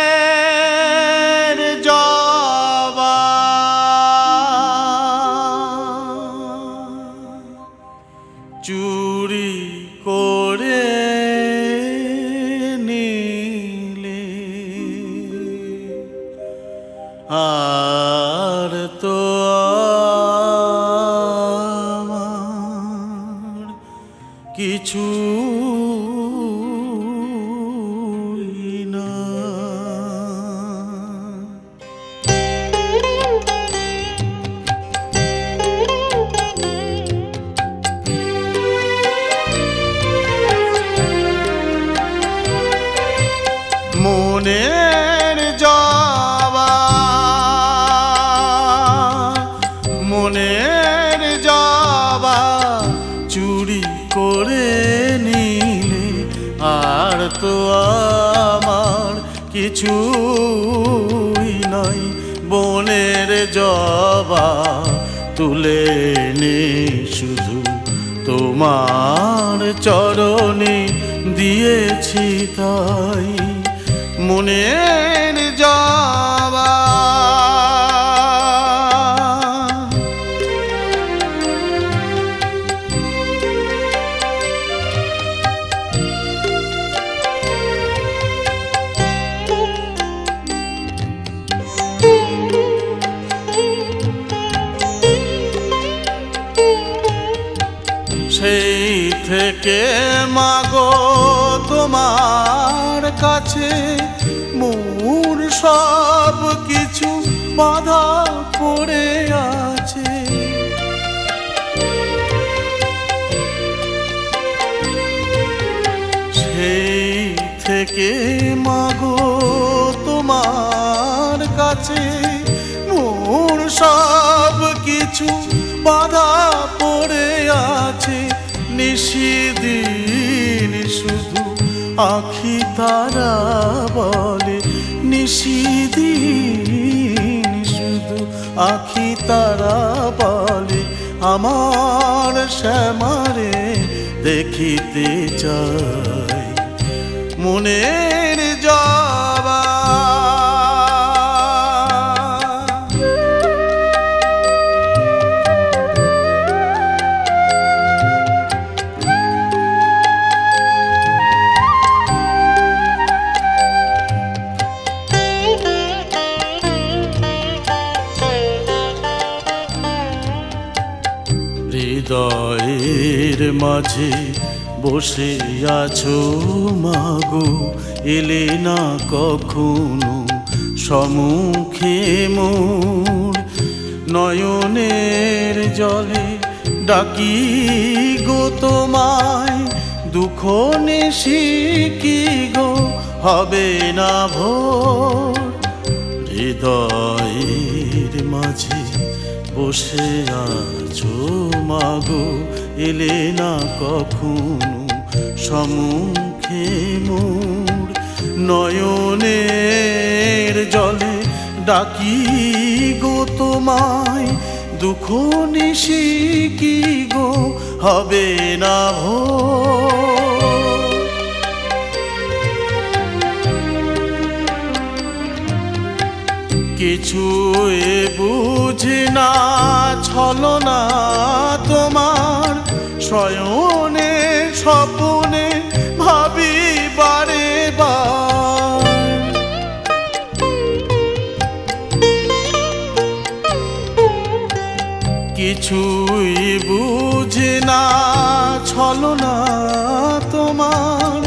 মনের জবা চুরি করে নিলে আর তো আমার কিছু মনের জবা মনের জবা চুরি করে নিলে আর তো আমার কিছুই নাই বনের জবা তুলে নে শুধু তোমার চরণে দিয়েছি তাই মনের জবা সেই থেকে মাগো তোমার কাছে মোর সব কিছু বাধা পড়ে আছে সেই থেকে মাগো তোমার কাছে মোর সব কিছু বাধা পড়ে আছে নিশিদিন শুধু আখি তারা বলে নিশিদিন শুধু আখি তারা বলে আমার শ্যামারে দেখিতে চাই মনের জবা হৃদয়ের মাঝে বসে আছো মাগো এলে না কখনো সম্মুখে মোর নয়নের জলে ডাকি গো তোমায় দুঃখ নেশি কি গো হবে না ভোর হৃদয়ের মাঝে বসে আছো মাগো এলে না কখনো সম্মুখে মোর নয়নের জলে ডাকি গো তোমায় দুঃখ নিশি কি গো হবে না ভোর কিছুই বুঝি না ছলনা তোমার শয়নে স্বপ্নে ভাবি বারে বার কিছুই বুঝি না ছলনা তোমার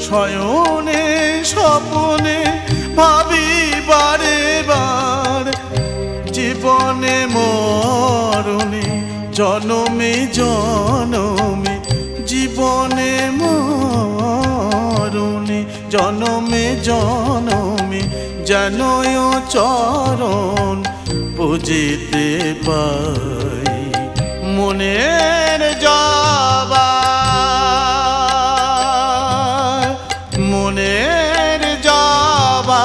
শয়নে স্বপ্নে ভাবি বারে বার জীবনে মরণে জনমে জনমে জীবনে মরণে জনমে জনমে যেনয় চরণ বুঝিতে পাই মনের জবা মনের জবা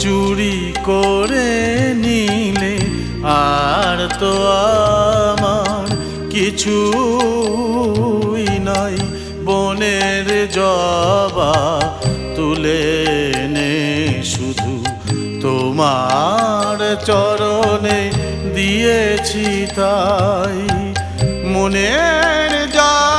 চুরি করে নিলে আর তো আমার কিছুই নাই বনের জবা তুলে চরণে দিয়েছি তাই মনের যা